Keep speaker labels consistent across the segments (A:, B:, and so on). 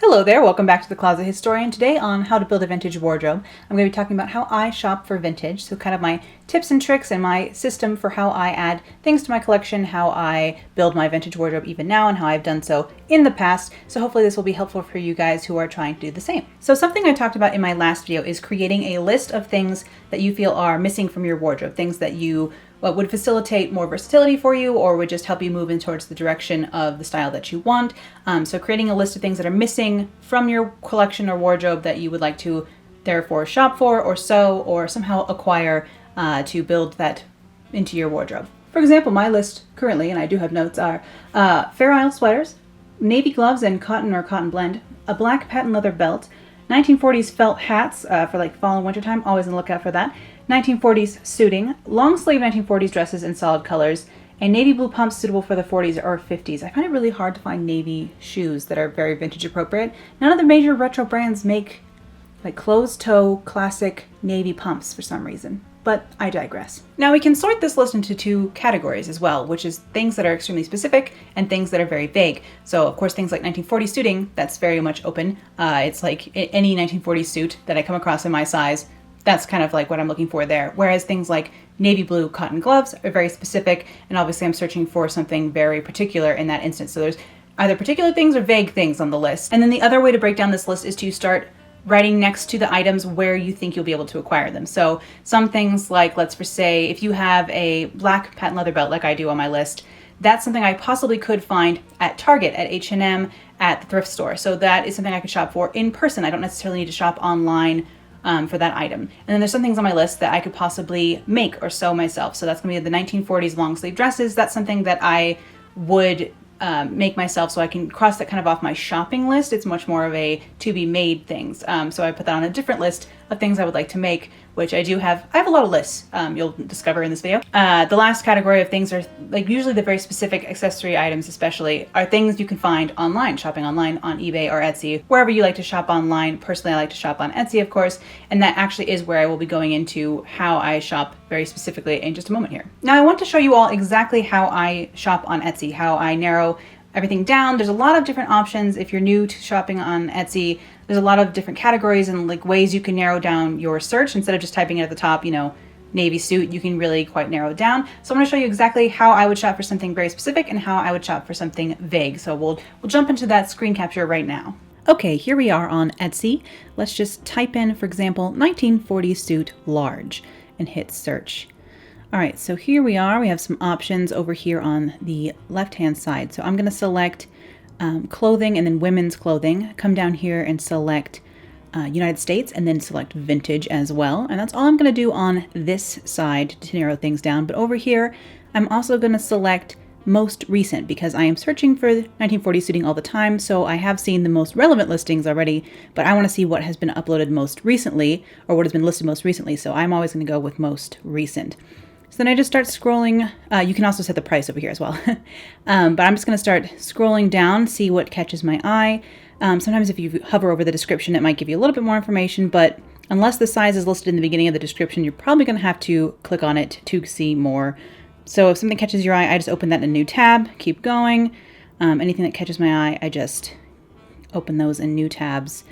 A: Hello there, welcome back to the Closet Historian. Today on how to build a vintage wardrobe, I'm going to be talking about how I shop for vintage, so kind of my tips and tricks and my system for how I add things to my collection, how I build my vintage wardrobe even now, and how I've done so in the past. So hopefully this will be helpful for you guys who are trying to do the same. So something I talked about in my last video is creating a list of things that you feel are missing from your wardrobe, things that you what would facilitate more versatility for you or would just help you move in towards the direction of the style that you want. So creating a list of things that are missing from your collection or wardrobe that you would like to therefore shop for or sew or somehow acquire to build that into your wardrobe. For example, my list currently, and I do have notes, are Fair Isle sweaters, navy gloves and cotton or cotton blend, a black patent leather belt, 1940s felt hats for like fall and winter time, always on the lookout for that, 1940s suiting, long sleeve 1940s dresses in solid colors, and navy blue pumps suitable for the 40s or 50s. I find it really hard to find navy shoes that are very vintage appropriate. None of the major retro brands make like closed toe classic navy pumps for some reason, but I digress. Now we can sort this list into two categories as well, which is things that are extremely specific and things that are very vague. So of course things like 1940s suiting, that's very much open. It's like any 1940s suit that I come across in my size, that's kind of like what I'm looking for there. Whereas things like navy blue cotton gloves are very specific, and obviously I'm searching for something very particular in that instance. So there's either particular things or vague things on the list. And then the other way to break down this list is to start writing next to the items where you think you'll be able to acquire them. So some things like, let's say, if you have a black patent leather belt like I do on my list, that's something I possibly could find at Target, at H&M, at the thrift store. So that is something I could shop for in person. I don't necessarily need to shop online for that item. And then there's some things on my list that I could possibly make or sew myself. So that's gonna be the 1940s long sleeve dresses. That's something that I would make myself, so I can cross that kind of off my shopping list. It's much more of a to be made things. So I put that on a different list of things I would like to make, which I have a lot of lists you'll discover in this video. The last category of things are like usually the very specific accessory items, especially are things you can find online, shopping online on eBay or Etsy, wherever you like to shop online. Personally, I like to shop on Etsy, of course, and that actually is where I will be going into how I shop very specifically in just a moment here. Now I want to show you all exactly how I shop on Etsy, how I narrow everything down. There's a lot of different options. If you're new to shopping on Etsy, there's a lot of different categories and like ways you can narrow down your search. Instead of just typing it at the top, navy suit, you can really quite narrow it down. So I'm going to show you exactly how I would shop for something very specific and how I would shop for something vague. So we'll jump into that screen capture right now. Okay, here we are on Etsy. Let's just type in, for example, 1940 suit large and hit search. All right, so here we are. We have some options over here on the left-hand side. So I'm going to select clothing and then women's clothing. Come down here and select United States and then select vintage as well. And that's all I'm going to do on this side to narrow things down. But over here, I'm also going to select most recent because I am searching for 1940 suiting all the time. So I have seen the most relevant listings already, but I want to see what has been uploaded most recently or what has been listed most recently. So I'm always going to go with most recent. So then I just start scrolling. You can also set the price over here as well. But I'm just going to start scrolling down, see what catches my eye. Sometimes if you hover over the description, it might give you a little bit more information, but unless the size is listed in the beginning of the description, you're probably going to have to click on it to see more. So if something catches your eye, I just open that in a new tab, keep going. Anything that catches my eye, I just open those in new tabs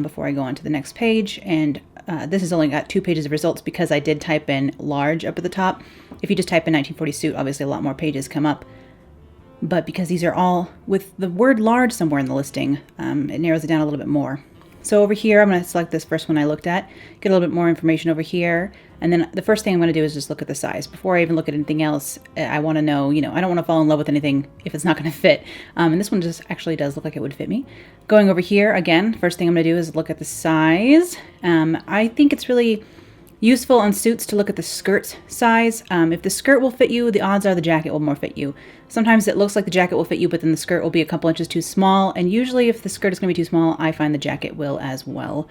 A: before I go on to the next page. And this has only got 2 pages of results because I did type in large up at the top. If you just type in 1940 suit, obviously a lot more pages come up. But because these are all with the word large somewhere in the listing, it narrows it down a little bit more. So over here, I'm going to select this first one I looked at, get a little bit more information over here. And then the first thing I'm going to do is just look at the size. Before I even look at anything else, I want to know, I don't want to fall in love with anything if it's not going to fit. And this one just actually does look like it would fit me. Going over here, again, first thing I'm going to do is look at the size. I think it's really useful on suits to look at the skirt size. If the skirt will fit you, the odds are the jacket will more fit you. Sometimes it looks like the jacket will fit you, but then the skirt will be a couple inches too small. And usually if the skirt is going to be too small, I find the jacket will as well.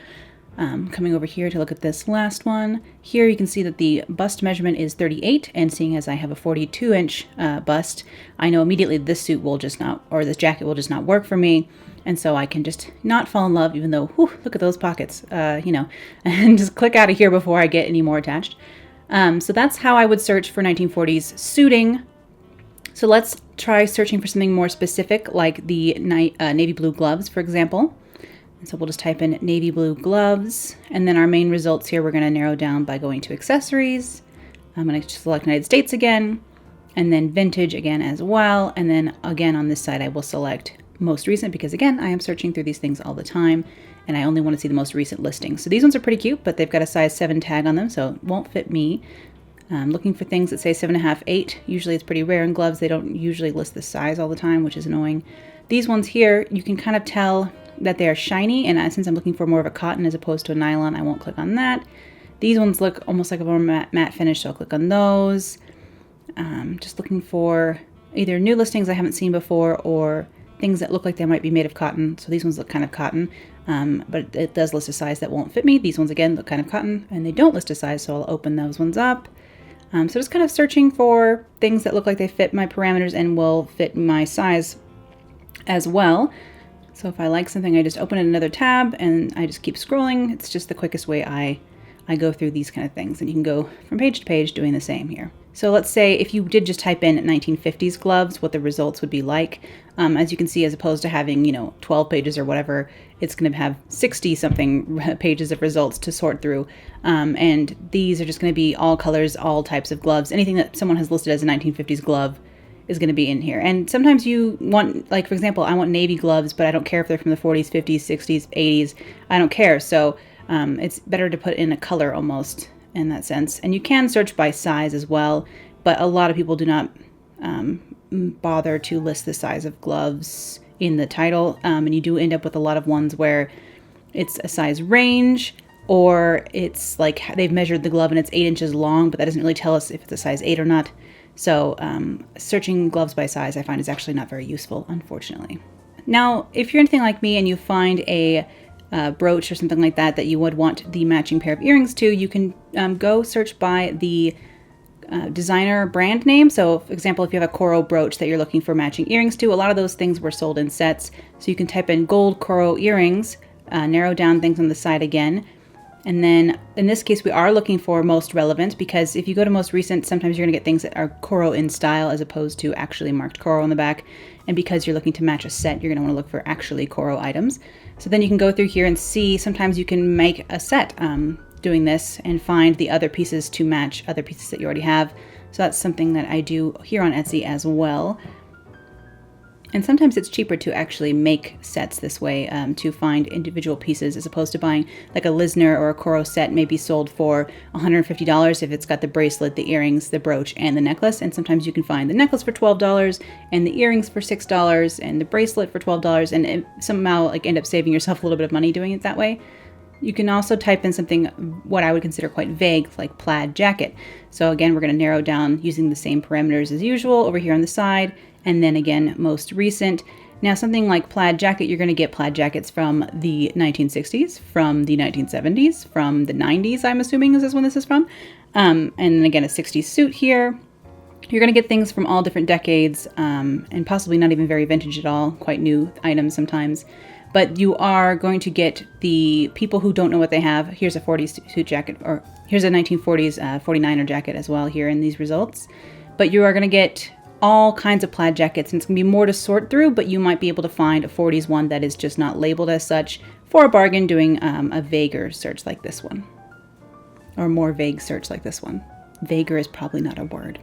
A: Coming over here to look at this last one. Here you can see that the bust measurement is 38, and seeing as I have a 42-inch bust, I know immediately this suit will just not, or this jacket will just not work for me. And so I can just not fall in love, even though, whew, look at those pockets, and just click out of here before I get any more attached. So that's how I would search for 1940s suiting. So let's try searching for something more specific, like the navy blue gloves, for example. And so we'll just type in navy blue gloves, and then our main results here we're going to narrow down by going to accessories. I'm going to select United States again, and then vintage again as well. And then again on this side I will select most recent, because again I am searching through these things all the time and I only want to see the most recent listings. So these ones are pretty cute, but they've got a size 7 tag on them, so it won't fit me. I'm looking for things that say 7.5, 8. Usually it's pretty rare in gloves. They don't usually list the size all the time, which is annoying. These ones here, you can kind of tell that they are shiny, and since I'm looking for more of a cotton as opposed to a nylon, I won't click on that. These ones look almost like a more matte finish, so I'll click on those. Just looking for either new listings I haven't seen before or things that look like they might be made of cotton. So these ones look kind of cotton, but it does list a size that won't fit me. These ones again look kind of cotton, and they don't list a size, so I'll open those ones up. So just kind of searching for things that look like they fit my parameters and will fit my size as well. So if I like something, I just open another tab and I just keep scrolling. It's just the quickest way I go through these kind of things, and you can go from page to page doing the same here. So let's say if you did just type in 1950s gloves, what the results would be like. As you can see, as opposed to having, 12 pages or whatever, it's going to have 60 something pages of results to sort through. And these are just going to be all colors, all types of gloves. Anything that someone has listed as a 1950s glove is going to be in here. And sometimes you want, like for example, I want navy gloves, but I don't care if they're from the 40s, 50s, 60s, 80s. I don't care. So it's better to put in a color almost in that sense. And you can search by size as well, but a lot of people do not bother to list the size of gloves in the title. And you do end up with a lot of ones where it's a size range, or it's like they've measured the glove and it's 8 inches long, but that doesn't really tell us if it's a size 8 or not. So searching gloves by size I find is actually not very useful, unfortunately. Now, if you're anything like me and you find a brooch or something like that you would want the matching pair of earrings to, you can go search by the designer brand name. So for example, if you have a coral brooch that you're looking for matching earrings to, a lot of those things were sold in sets. So you can type in gold coral earrings, narrow down things on the side again. And then in this case, we are looking for most relevant, because if you go to most recent, sometimes you're going to get things that are coral in style as opposed to actually marked coral on the back. And because you're looking to match a set, you're going to want to look for actually coral items. So then you can go through here and see, sometimes you can make a set doing this and find the other pieces to match other pieces that you already have. So that's something that I do here on Etsy as well. And sometimes it's cheaper to actually make sets this way, to find individual pieces, as opposed to buying like a Lisner or a Coro set may be sold for $150 if it's got the bracelet, the earrings, the brooch, and the necklace. And sometimes you can find the necklace for $12 and the earrings for $6 and the bracelet for $12, and somehow like end up saving yourself a little bit of money doing it that way. You can also type in something what I would consider quite vague, like plaid jacket. So again, we're going to narrow down using the same parameters as usual over here on the side. And then again, most recent. Now something like plaid jacket, you're going to get plaid jackets from the 1960s, from the 1970s, from the 90s, I'm assuming this is when this is from. And then again, a 60s suit here. You're going to get things from all different decades, and possibly not even very vintage at all, quite new items sometimes. But you are going to get the people who don't know what they have. Here's a 40s suit jacket, or here's a 1940s 49er jacket as well here in these results. But you are going to get all kinds of plaid jackets, and it's going to be more to sort through, but you might be able to find a 40s one that is just not labeled as such for a bargain, doing a vaguer search like this one, or a more vague search like this one. Vaguer is probably not a word.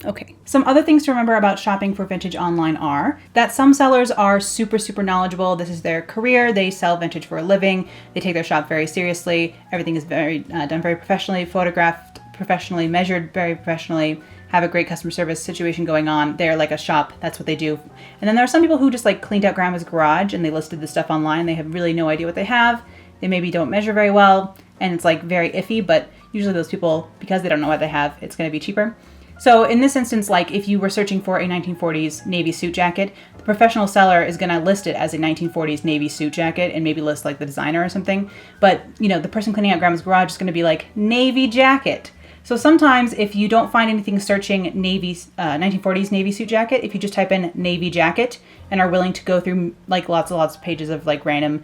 A: Okay, some other things to remember about shopping for vintage online are that some sellers are super knowledgeable. This is their career. They sell vintage for a living. They take their shop very seriously. Everything is done very professionally, photographed professionally, measured very professionally, have a great customer service situation going on. They're like a shop. That's what they do. And then there are some people who just like cleaned out grandma's garage and they listed the stuff online. They have really no idea what they have. They maybe don't measure very well, and it's like very iffy, but usually those people, because they don't know what they have, it's going to be cheaper. So in this instance, like if you were searching for a 1940s navy suit jacket, the professional seller is going to list it as a 1940s navy suit jacket and maybe list like the designer or something. But, the person cleaning out grandma's garage is going to be like navy jacket. So sometimes if you don't find anything searching 1940s navy suit jacket, if you just type in navy jacket and are willing to go through like lots of pages of like random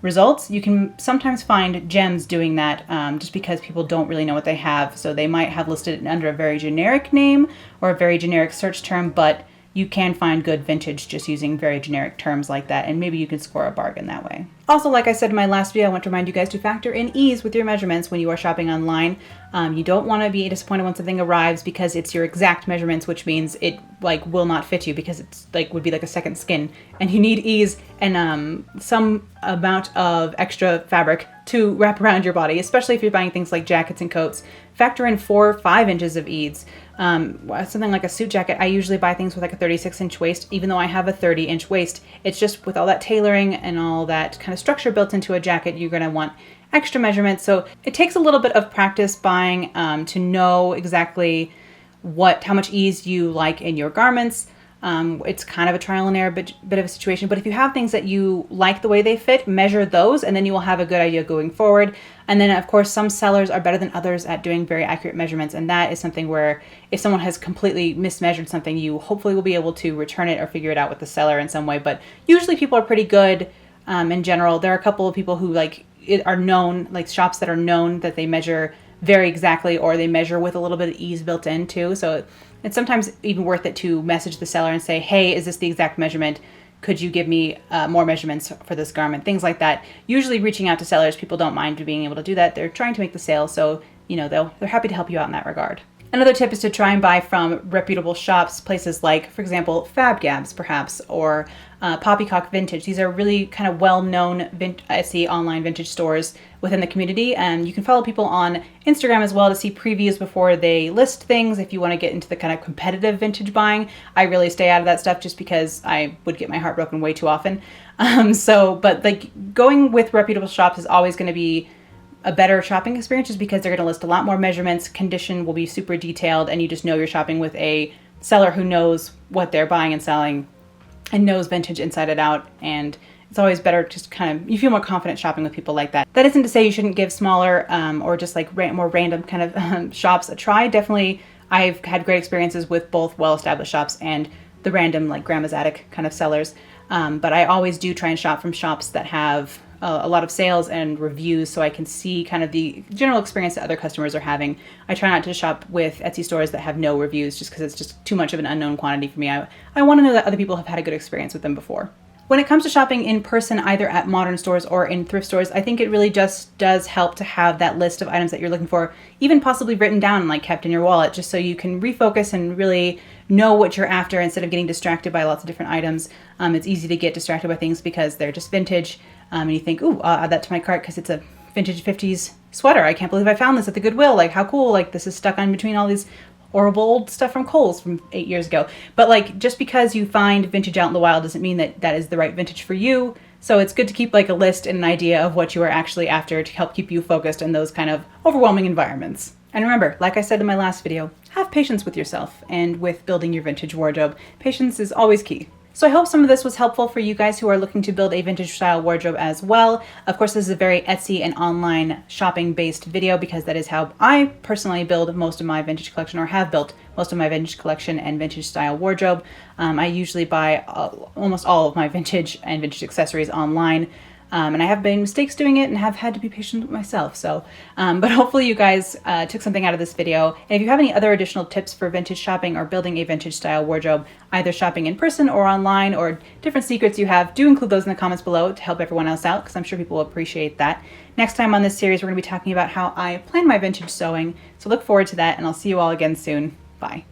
A: results, you can sometimes find gems doing that, just because people don't really know what they have. So they might have listed it under a very generic name or a very generic search term, but you can find good vintage just using very generic terms like that, and maybe you can score a bargain that way. Also, like I said in my last video, I want to remind you guys to factor in ease with your measurements when you are shopping online. You don't want to be disappointed when something arrives because it's your exact measurements, which means it like will not fit you because it's like would be like a second skin, and you need ease and some amount of extra fabric to wrap around your body, especially if you're buying things like jackets and coats. Factor in 4 or 5 inches of ease. Something like a suit jacket, I usually buy things with like a 36-inch waist, even though I have a 30-inch waist. It's just with all that tailoring and all that kind of structure built into a jacket, you're going to want extra measurements. So it takes a little bit of practice buying to know exactly how much ease you like in your garments. It's kind of a trial and error bit of a situation, but if you have things that you like the way they fit, measure those, and then you will have a good idea going forward. And then of course, some sellers are better than others at doing very accurate measurements, and that is something where if someone has completely mismeasured something, you hopefully will be able to return it or figure it out with the seller in some way. But usually people are pretty good in general. There are a couple of people who are known, like shops that are known that they measure very exactly, or they measure with a little bit of ease built in too. So it's sometimes even worth it to message the seller and say, hey, is this the exact measurement? Could you give me more measurements for this garment? Things like that. Usually reaching out to sellers, people don't mind being able to do that. They're trying to make the sale, so they're happy to help you out in that regard. Another tip is to try and buy from reputable shops, places like, for example, Fab Gabs perhaps, or Poppycock Vintage. These are really kind of well-known Etsy online vintage stores within the community, and you can follow people on Instagram as well to see previews before they list things. If you want to get into the kind of competitive vintage buying, I really stay out of that stuff just because I would get my heart broken way too often. But like going with reputable shops is always going to be a better shopping experience just because they're going to list a lot more measurements, condition will be super detailed, and you just know you're shopping with a seller who knows what they're buying and selling and knows vintage inside and out. And it's always better just you feel more confident shopping with people like that. That isn't to say you shouldn't give smaller or just like more random kind of shops a try. Definitely, I've had great experiences with both well-established shops and the random like Grandma's Attic kind of sellers. But I always do try and shop from shops that have a lot of sales and reviews, so I can see kind of the general experience that other customers are having. I try not to shop with Etsy stores that have no reviews just because it's just too much of an unknown quantity for me. I want to know that other people have had a good experience with them before. When it comes to shopping in person, either at modern stores or in thrift stores, I think it really just does help to have that list of items that you're looking for, even possibly written down and like kept in your wallet, just so you can refocus and really know what you're after instead of getting distracted by lots of different items. It's easy to get distracted by things because they're just vintage, and you think, ooh, I'll add that to my cart because it's a vintage 50s sweater. I can't believe I found this at the Goodwill. Like, how cool. Like, this is stuck on between all these horrible old stuff from Kohl's from 8 years ago. But like, just because you find vintage out in the wild doesn't mean that that is the right vintage for you. So it's good to keep like a list and an idea of what you are actually after to help keep you focused in those kind of overwhelming environments. And remember, like I said in my last video, have patience with yourself and with building your vintage wardrobe. Patience is always key. So I hope some of this was helpful for you guys who are looking to build a vintage style wardrobe as well. Of course, this is a very Etsy and online shopping based video because that is how I personally build most of my vintage collection, or have built most of my vintage collection and vintage style wardrobe. I usually buy almost all of my vintage and vintage accessories online. And I have made mistakes doing it and have had to be patient with myself. So, but hopefully you guys took something out of this video. And if you have any other additional tips for vintage shopping or building a vintage style wardrobe, either shopping in person or online, or different secrets you have, do include those in the comments below to help everyone else out, because I'm sure people will appreciate that. Next time on this series, we're going to be talking about how I plan my vintage sewing. So look forward to that, and I'll see you all again soon. Bye.